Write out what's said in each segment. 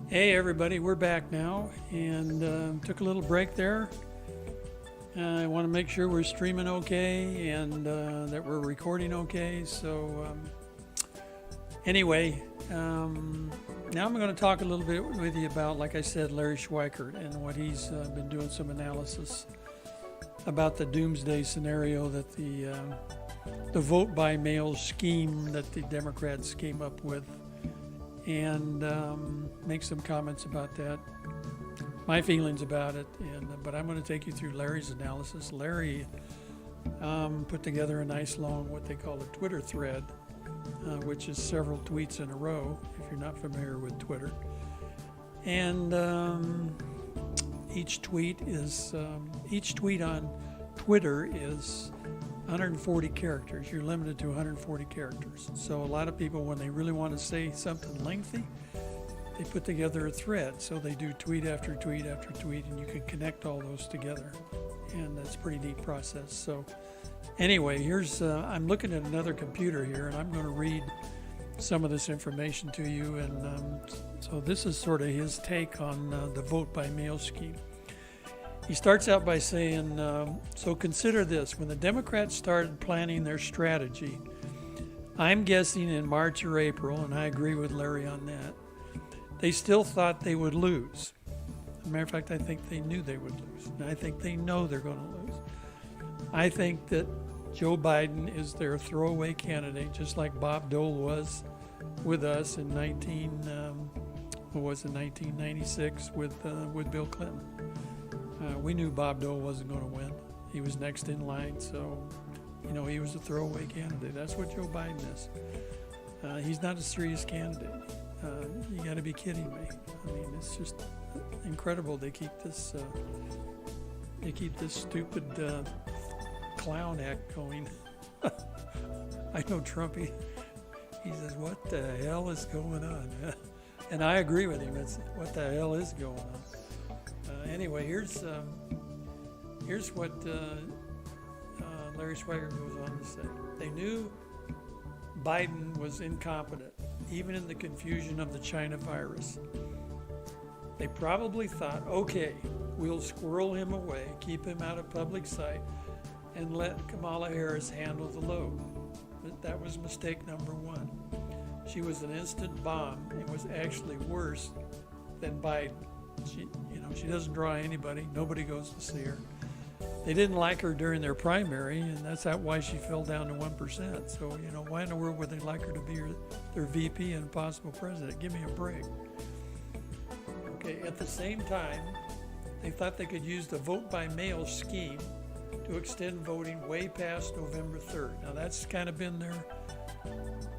Hey everybody, we're back now and took a little break there. I want to make sure we're streaming okay and that we're recording okay. So anyway, now I'm going to talk a little bit with you about, like I said, Larry Schweikart and what he's been doing some analysis about the doomsday scenario that the vote by mail scheme that the Democrats came up with, and make some comments about that, my feelings about it. But I'm going to take you through Larry's analysis. Larry put together a nice long, what they call a Twitter thread, which is several tweets in a row, if you're not familiar with Twitter. And each tweet on Twitter is 140 characters. You're limited to 140 characters. So a lot of people, when they really want to say something lengthy, they put together a thread. So they do tweet after tweet after tweet, and you can connect all those together. And that's a pretty neat process. So anyway, here's, I'm looking at another computer here, and I'm going to read some of this information to you. And so this is sort of his take on the vote by mail scheme. He starts out by saying, so consider this. When the Democrats started planning their strategy, I'm guessing in March or April, and I agree with Larry on that, they still thought they would lose. As a matter of fact, I think they knew they would lose. And I think they know they're going to lose. I think that Joe Biden is their throwaway candidate, just like Bob Dole was with us in 1996 with Bill Clinton. We knew Bob Dole wasn't going to win. He was next in line, so, he was a throwaway candidate. That's what Joe Biden is. He's not a serious candidate. You got to be kidding me. I mean, it's just incredible they keep this stupid clown act going. I know Trump, he says, what the hell is going on? And I agree with him. It's what the hell is going on. Anyway, here's what Larry Schweikart goes on to say. They knew Biden was incompetent, even in the confusion of the China virus. They probably thought, okay, we'll squirrel him away, keep him out of public sight, and let Kamala Harris handle the load. But that was mistake number one. She was an instant bomb. It was actually worse than Biden. She doesn't draw anybody. Nobody goes to see her. They didn't like her during their primary, and that's why she fell down to 1%. So, why in the world would they like her to be their VP and possible president? Give me a break. Okay, at the same time, they thought they could use the vote by mail scheme to extend voting way past November 3rd. Now, that's kind of been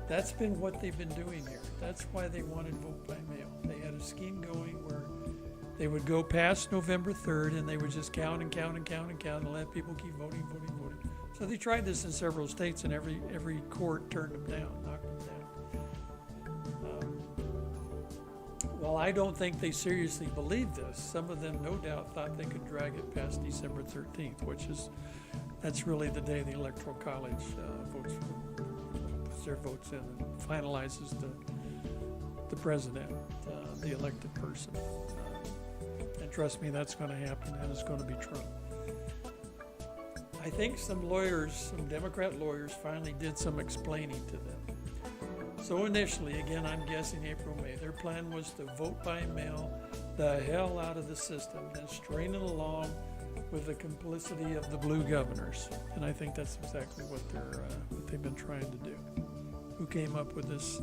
that's been what they've been doing here. That's why they wanted vote by mail. They had a scheme going where they would go past November 3rd, and they would just count and count and count and count and let people keep voting. So they tried this in several states, and every court turned them down, knocked them down. Well, I don't think they seriously believed this. Some of them, no doubt, thought they could drag it past December 13th, that's really the day the Electoral College puts their votes in and finalizes the president, the elected person. And trust me, that's going to happen, and it's going to be Trump. I think some Democrat lawyers finally did some explaining to them. So initially, again, I'm guessing April, May, their plan was to vote by mail the hell out of the system and strain it along with the complicity of the blue governors. And I think that's exactly what they've been trying to do. Who came up with this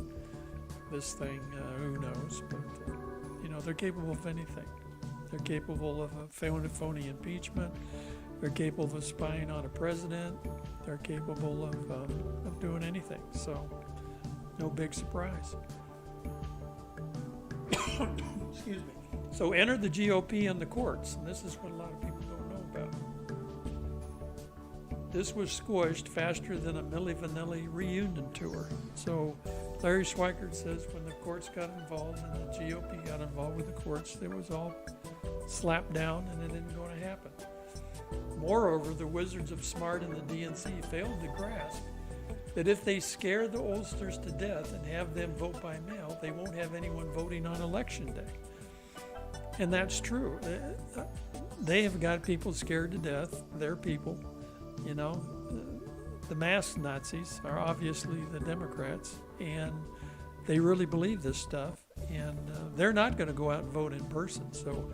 thing? Who knows? But they're capable of anything. They're capable of a phony impeachment. They're capable of spying on a president. They're capable of doing anything. So, no big surprise. Excuse me. So, enter the GOP in the courts. And this is what a lot of people don't know about. This was squished faster than a Milli Vanilli reunion tour. So, Larry Schweikart says when the courts got involved and the GOP got involved with the courts, it was all slapped down and it isn't going to happen. Moreover, the wizards of smart in the DNC failed to grasp that if they scare the oldsters to death and have them vote by mail, they won't have anyone voting on election day. And that's true. They have got people scared to death. Their people, you know. The masked Nazis are obviously the Democrats, and they really believe this stuff. And they're not going to go out and vote in person. So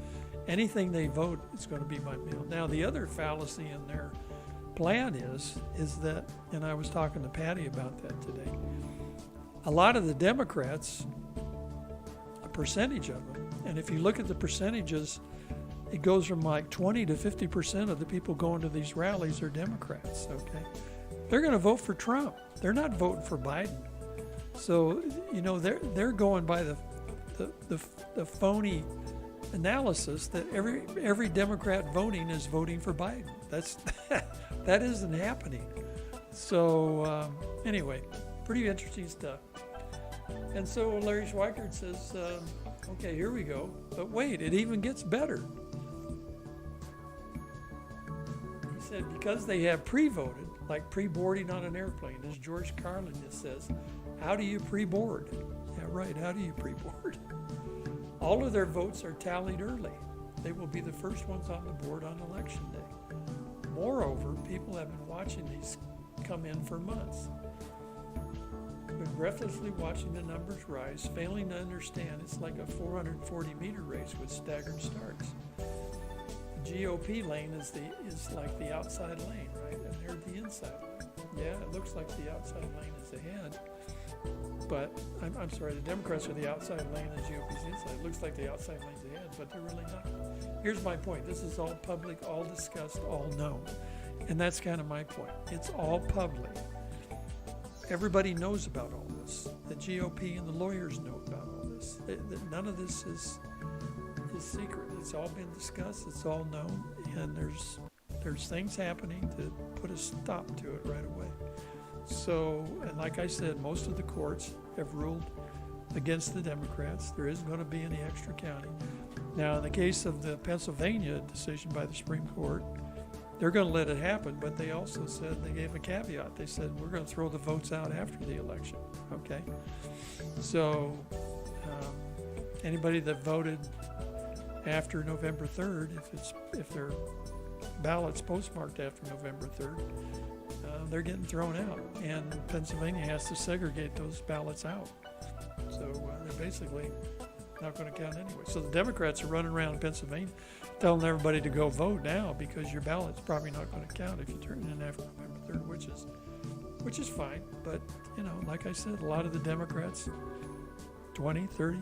anything they vote is going to be by mail. Now, the other fallacy in their plan is that, and I was talking to Patty about that today, a lot of the Democrats, a percentage of them, and if you look at the percentages, it goes from like 20 to 50% of the people going to these rallies are Democrats, okay? They're going to vote for Trump. They're not voting for Biden. So, you know, they're going by the phony analysis that every Democrat voting is voting for Biden. That isn't happening. So anyway, pretty interesting stuff. And so Larry Schweikart says, okay, here we go. But wait, it even gets better. He said because they have pre-voted, like pre-boarding on an airplane, as George Carlin just says, how do you pre-board? Yeah, right, how do you pre-board? All of their votes are tallied early. They will be the first ones on the board on election day. Moreover, people have been watching these come in for months. Been breathlessly watching the numbers rise, failing to understand it's like a 440-meter race with staggered starts. The GOP lane is like the outside lane, right? And they're the inside lane. Yeah, it looks like the outside lane is ahead. But, I'm sorry, the Democrats are the outside lane and the GOP's inside. It looks like the outside lane's ahead, but they're really not. Here's my point. This is all public, all discussed, all known. And that's kind of my point. It's all public. Everybody knows about all this. The GOP and the lawyers know about all this. None of this is secret. It's all been discussed. It's all known. And there's things happening to put a stop to it right away. So, and like I said, most of the courts have ruled against the Democrats. There isn't going to be any extra counting. Now, in the case of the Pennsylvania decision by the Supreme Court, they're going to let it happen, but they also said, they gave a caveat. They said, we're going to throw the votes out after the election, okay? So, anybody that voted after November 3rd, if their ballot's postmarked after November 3rd, they're getting thrown out, and Pennsylvania has to segregate those ballots out. So they're basically not going to count anyway. So the Democrats are running around in Pennsylvania telling everybody to go vote now because your ballot's probably not going to count if you turn it in after November 3rd, which is fine. But, you know, like I said, a lot of the Democrats, 20, 30%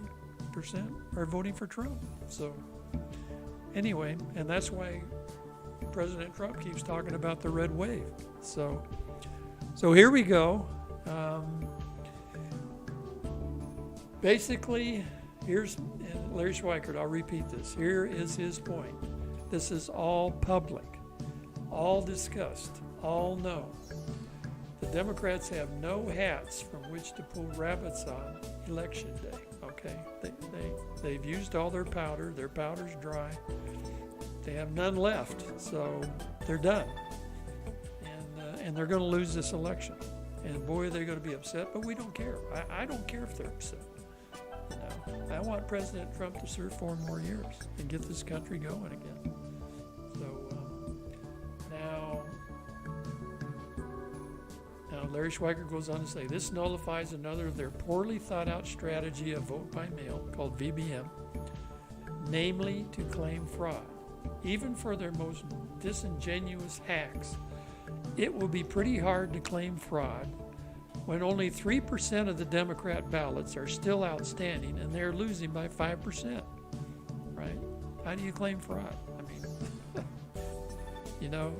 are voting for Trump. So anyway, and that's why President Trump keeps talking about the red wave. So here we go. Basically, here's and Larry Schweikart, I'll repeat this. Here is his point. This is all public, all discussed, all known. The Democrats have no hats from which to pull rabbits on election day, okay? They've used all their powder. Their powder's dry. They have none left, so they're done. And they're going to lose this election. And boy, they're going to be upset, but we don't care. I don't care if they're upset. You know, I want President Trump to serve 4 more years and get this country going again. So now Larry Schweikart goes on to say, this nullifies another of their poorly thought out strategy of vote by mail called VBM, namely to claim fraud. Even for their most disingenuous hacks, it will be pretty hard to claim fraud when only 3% of the Democrat ballots are still outstanding and they're losing by 5%, right? How do you claim fraud? I mean, you know,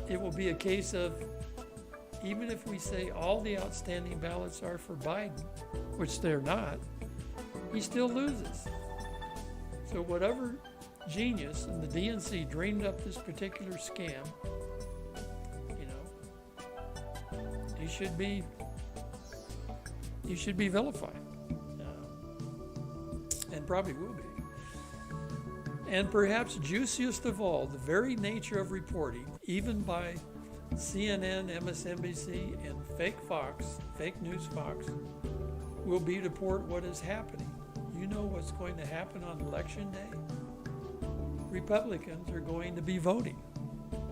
it will be a case of, even if we say all the outstanding ballots are for Biden, which they're not, he still loses. So whatever genius in the DNC dreamed up this particular scam, you know, he should be vilified, and probably will be. And perhaps juiciest of all, the very nature of reporting, even by CNN, MSNBC, and fake news Fox, will be to report what is happening. you know what's going to happen on election day? Republicans are going to be voting.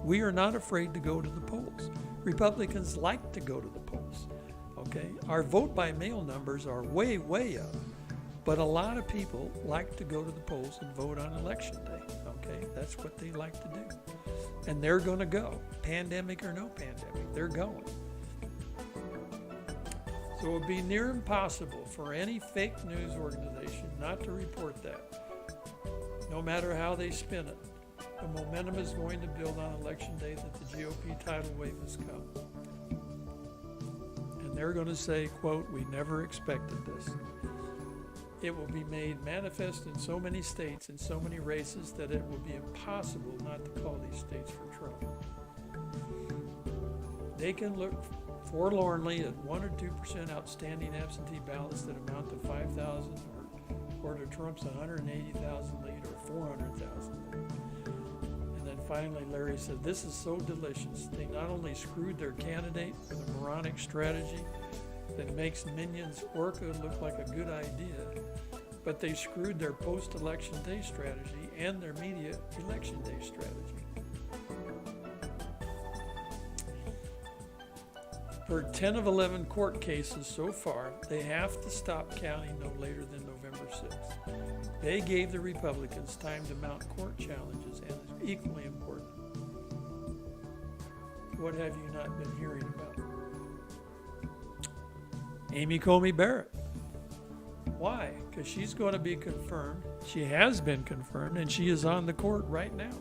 We are not afraid to go to the polls. Republicans like to go to the polls. Okay, our vote by mail numbers are way, way up, but a lot of people like to go to the polls and vote on election day. Okay, that's what they like to do. And they're going to go, pandemic or no pandemic, they're going. So it would be near impossible for any fake news organization not to report that, no matter how they spin it. The momentum is going to build on election day that the GOP tidal wave has come. And they're going to say, quote, "We never expected this." It will be made manifest in so many states and so many races that it will be impossible not to call these states for Trump. They can look forlornly at 1 or 2% outstanding absentee ballots that amount to 5,000 or to Trump's 180,000 lead or 400,000 lead. And then finally Larry said, "This is so delicious. They not only screwed their candidate with a moronic strategy that makes Minion's Orca look like a good idea, but they screwed their post-election day strategy and their media election day strategy." For 10 of 11 court cases so far, they have to stop counting no later than November 6th. They gave the Republicans time to mount court challenges, and it's equally important. What have you not been hearing about? Amy Coney Barrett. Why? Because she's going to be confirmed. She has been confirmed, and she is on the court right now.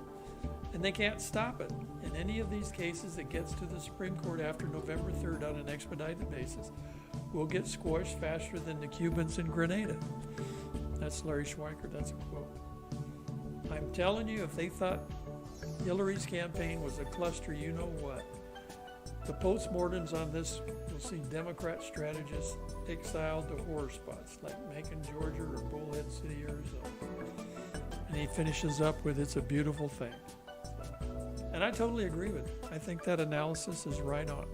And they can't stop it. In any of these cases that gets to the Supreme Court after November 3rd on an expedited basis will get squashed faster than the Cubans in Grenada. That's Larry Schweikart, that's a quote. I'm telling you, if they thought Hillary's campaign was a cluster, you know what? The postmortems on this will see Democrat strategists exiled to horror spots like Macon, Georgia, or Bullhead City, Arizona. And he finishes up with, "It's a beautiful thing." And I totally agree with it. I think that analysis is right on.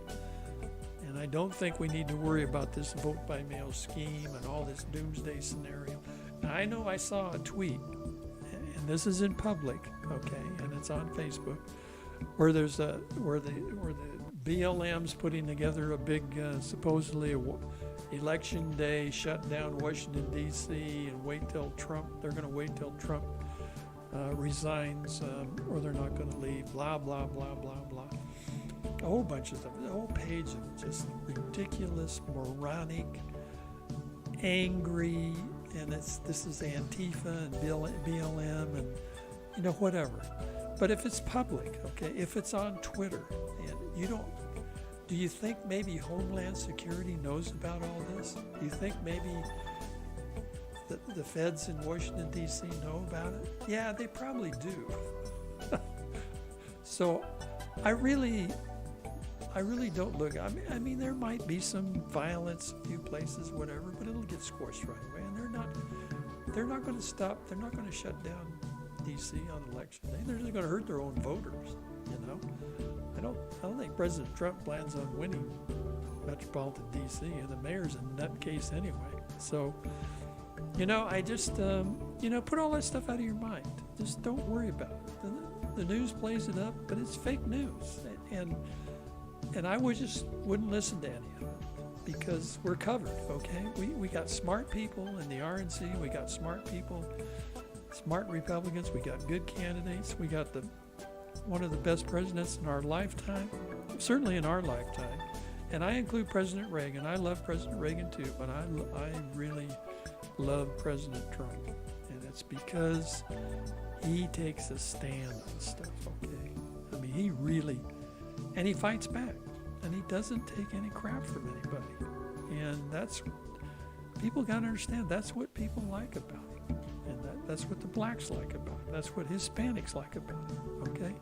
And I don't think we need to worry about this vote by mail scheme and all this doomsday scenario. Now, I know I saw a tweet, and this is in public, okay, and it's on Facebook, where there's where the BLM's putting together a big supposedly election day shutdown Washington D.C. and wait till Trump. They're going to wait till Trump resigns, or they're not going to leave, blah, blah, blah, blah, blah. A whole bunch of them, a whole page of just ridiculous, moronic, angry, and this is Antifa and BLM and, you know, whatever. But if it's public, okay, if it's on Twitter, and do you think maybe Homeland Security knows about all this? Do you think maybe the feds in Washington, D.C. know about it? Yeah, they probably do. So I really don't look. I mean, there might be some violence, a few places, whatever, but it'll get squashed right away. And they're not going to stop. They're not going to shut down D.C. on election day. They're just going to hurt their own voters. You know, I don't think President Trump plans on winning metropolitan D.C. and the mayor's a nutcase anyway. So, you know, I just put all that stuff out of your mind. Just don't worry about it. The news plays it up, but it's fake news, and I wouldn't listen to any of it because we're covered. Okay, we got smart people in the RNC. We got smart people, smart Republicans. We got good candidates. We got one of the best presidents in our lifetime, certainly in our lifetime. And I include President Reagan. I love President Reagan too, but I really love President Trump. And it's because he takes a stand on stuff, okay? I mean, he really, and he fights back. And he doesn't take any crap from anybody. And people got to understand, that's what people like about him. And that's what the blacks like about him. That's what Hispanics like about him, okay?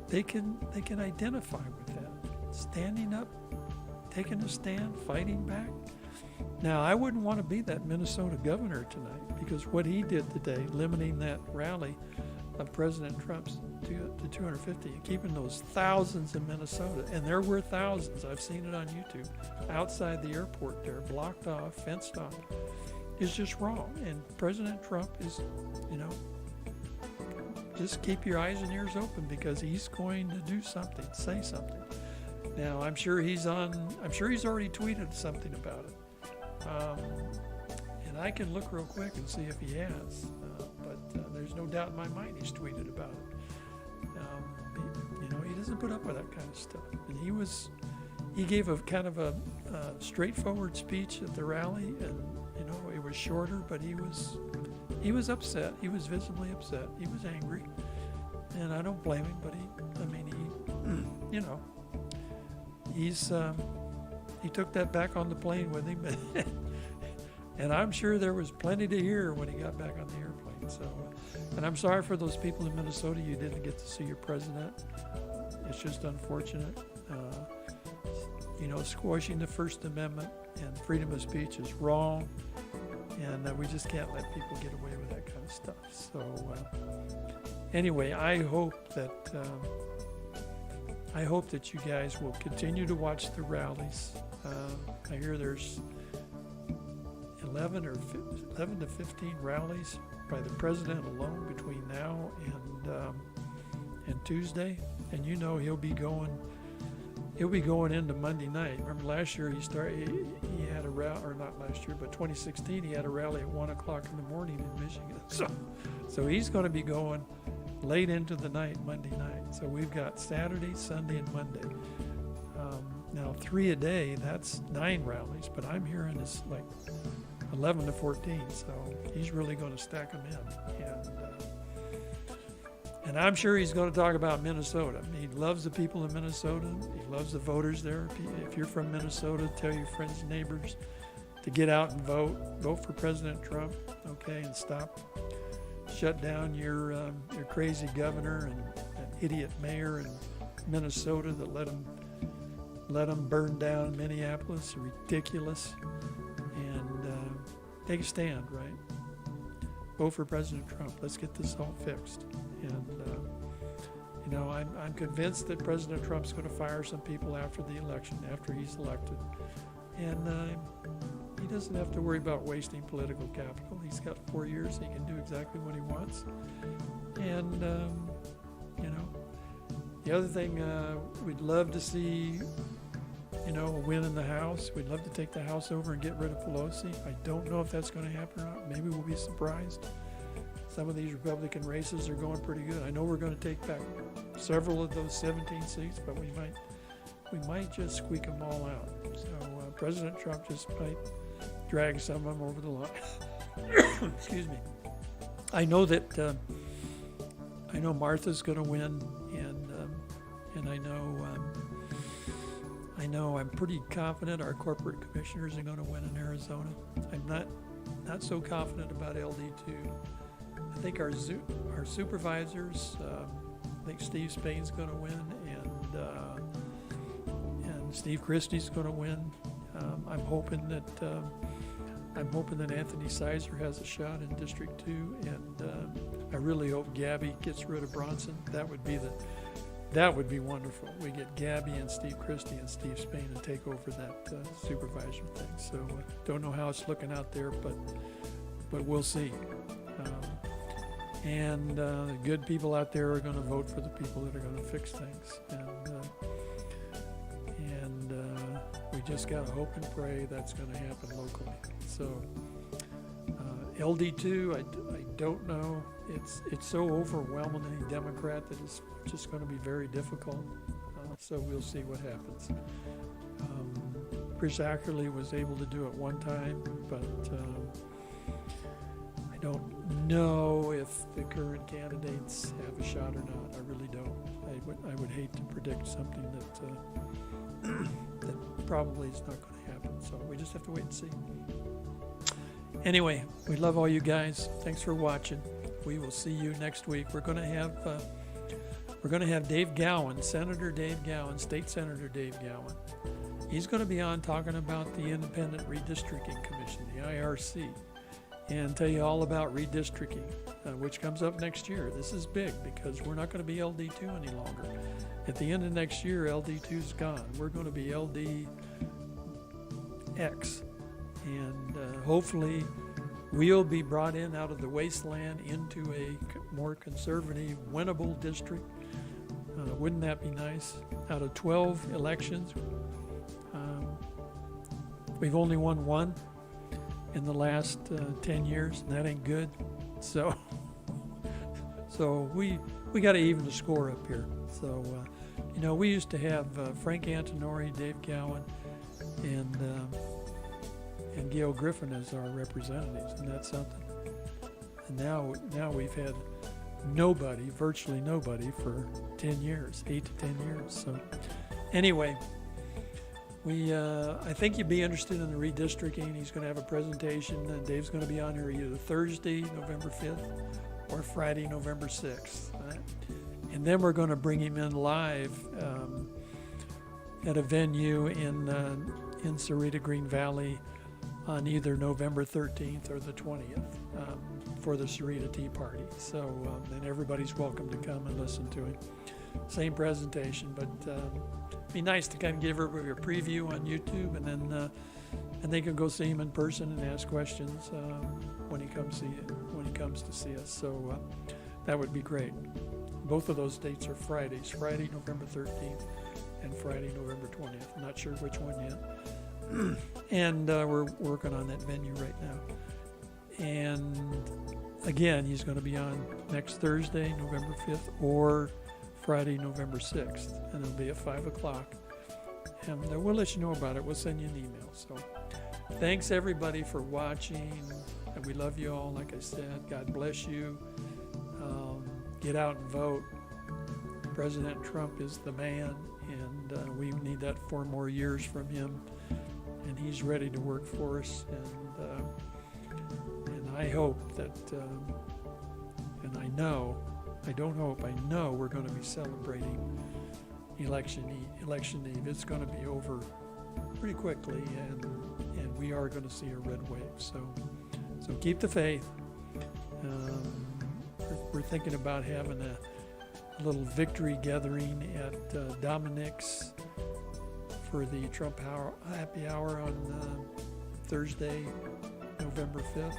They can identify with that. Standing up, taking a stand, fighting back. Now, I wouldn't want to be that Minnesota governor tonight because what he did today, limiting that rally of President Trump's to 250 and keeping those thousands in Minnesota, and there were thousands, I've seen it on YouTube, outside the airport there, blocked off, fenced off. is just wrong. And President Trump is, just keep your eyes and ears open, because he's going to do something, say something. Now, I'm sure he's already tweeted something about it. And I can look real quick and see if he has. But there's no doubt in my mind he's tweeted about it. He doesn't put up with that kind of stuff. And he gave a kind of a straightforward speech at the rally, and it was shorter, but he was upset. He was visibly upset. He was angry, and I don't blame him. But he took that back on the plane with him, and I'm sure there was plenty to hear when he got back on the airplane. So, and I'm sorry for those people in Minnesota you didn't get to see your president. It's just unfortunate. Squashing the First Amendment and freedom of speech is wrong, and we just can't let people get away with that kind of stuff. So anyway, I hope that you guys will continue to watch the rallies. I hear there's 11 to 15 rallies by the president alone between now and Tuesday, and he'll be going into Monday night. Remember last year he had a rally, or not last year, but 2016 he had a rally at 1 o'clock in the morning in Michigan. So he's going to be going late into the night, Monday night. So we've got Saturday, Sunday, and Monday. Now 3 a day, that's 9 rallies, but I'm hearing it's like 11 to 14. So he's really going to stack them in. And I'm sure he's going to talk about Minnesota. He loves the people in Minnesota. He loves the voters there. If you're from Minnesota, tell your friends and neighbors to get out and vote. Vote for President Trump, okay, and shut down your crazy governor and idiot mayor in Minnesota that let him burn down Minneapolis. Ridiculous. And take a stand, right? Vote for President Trump. Let's get this all fixed. And I'm convinced that President Trump's going to fire some people after the election, after he's elected. And he doesn't have to worry about wasting political capital. He's got 4 years. He can do exactly what he wants. And, the other thing, we'd love to see, a win in the House. We'd love to take the House over and get rid of Pelosi. I don't know if that's going to happen or not. Maybe we'll be surprised. Some of these Republican races are going pretty good. I know we're going to take back several of those 17 seats, but we might just squeak them all out. So President Trump just might drag some of them over the line. Excuse me. I know that Martha's going to win, and I know I'm pretty confident our corporate commissioners are going to win in Arizona. I'm not so confident about LD2. I think our supervisors, I think Steve Spain's going to win, and Steve Christie's going to win. I'm hoping that Anthony Sizer has a shot in District 2, and I really hope Gabby gets rid of Bronson. That would be wonderful. We get Gabby and Steve Christie and Steve Spain and take over that supervisor thing. So don't know how it's looking out there, but we'll see. And the good people out there are going to vote for the people that are going to fix things. And we just got to hope and pray that's going to happen locally. So LD2, I don't know. It's so overwhelmingly Democrat that it's just going to be very difficult. So we'll see what happens. Chris Ackerley was able to do it one time, but I don't know if the current candidates have a shot or not. I really don't. I would hate to predict something that probably is not going to happen. So we just have to wait and see. Anyway, we love all you guys. Thanks for watching. We will see you next week. We're going to have Dave Gowan, Senator Dave Gowan, State Senator Dave Gowan. He's going to be on talking about the Independent Redistricting Commission, the IRC, and tell you all about redistricting, which comes up next year. This is big because we're not going to be LD2 any longer. At the end of next year, LD2 is gone. We're going to be LDX, and hopefully we'll be brought in out of the wasteland into a more conservative, winnable district. Wouldn't that be nice? Out of 12 elections, we've only won one in the last 10 years, and that ain't good. So we got to even the score up here. So, we used to have Frank Antonori, Dave Gowan, and Gail Griffin as our representatives, and that's something. And now we've had virtually nobody for 10 years, 8 to 10 years. So anyway, I think you'd be interested in the redistricting. He's going to have a presentation, and Dave's going to be on here either Thursday, November 5th, or Friday, November 6th. Right? And then we're going to bring him in live at a venue in Sahuarita, Green Valley on either November 13th or the 20th for the Sahuarita Tea Party. So then everybody's welcome to come and listen to him. Same presentation, but it'd be nice to kind of give everybody a preview on YouTube, and then and they can go see him in person and ask questions when he comes to see us. So that would be great. Both of those dates are Fridays, Friday, November 13th, and Friday, November 20th. I'm not sure which one yet. And we're working on that venue right now. And again, he's going to be on next Thursday, November 5th, or Friday, November 6th. And it'll be at 5 o'clock. And we'll let you know about it. We'll send you an email. So thanks, everybody, for watching. And we love you all, like I said. God bless you. Get out and vote. President Trump is the man, and we need that 4 more years from him. And he's ready to work for us. And I hope that, and I know, I don't hope, I know we're going to be celebrating election eve. It's going to be over pretty quickly, and we are going to see a red wave. So keep the faith. We're thinking about having a little victory gathering at Dominic's for the Trump happy hour on Thursday, November 5th.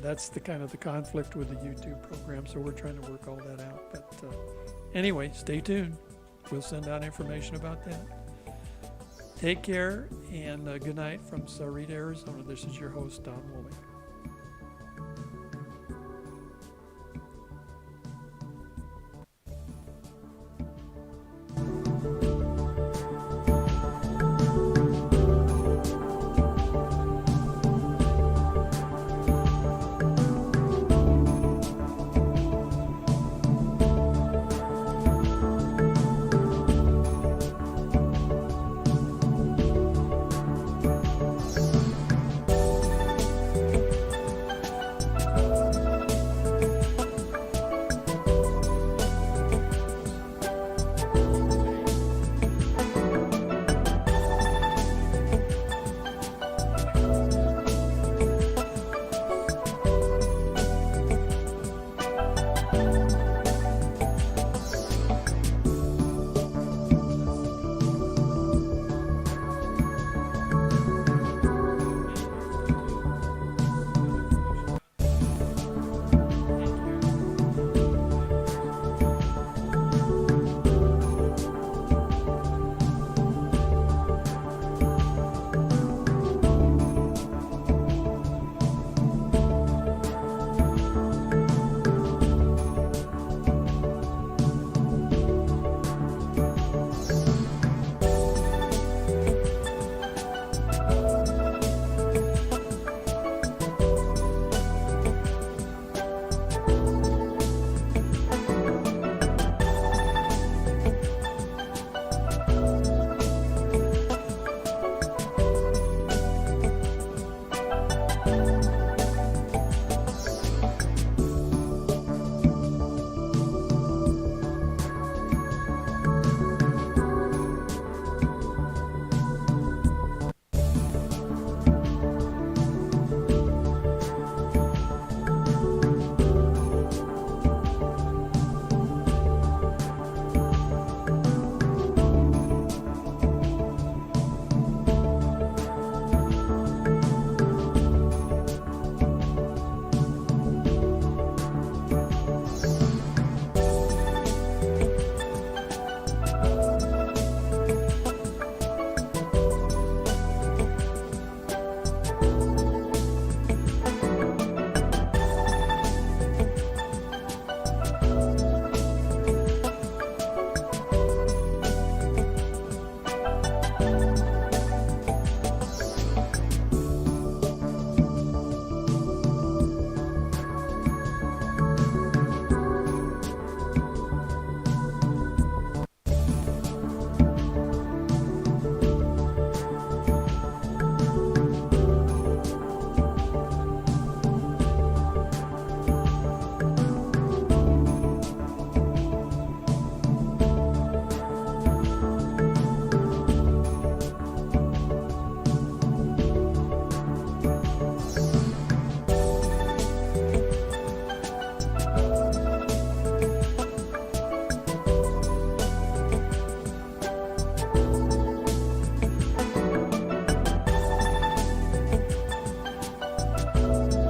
That's the kind of the conflict with the YouTube program, so we're trying to work all that out. But anyway, stay tuned. We'll send out information about that. Take care, and good night from Sahuarita, Arizona. This is your host, Don Woolley.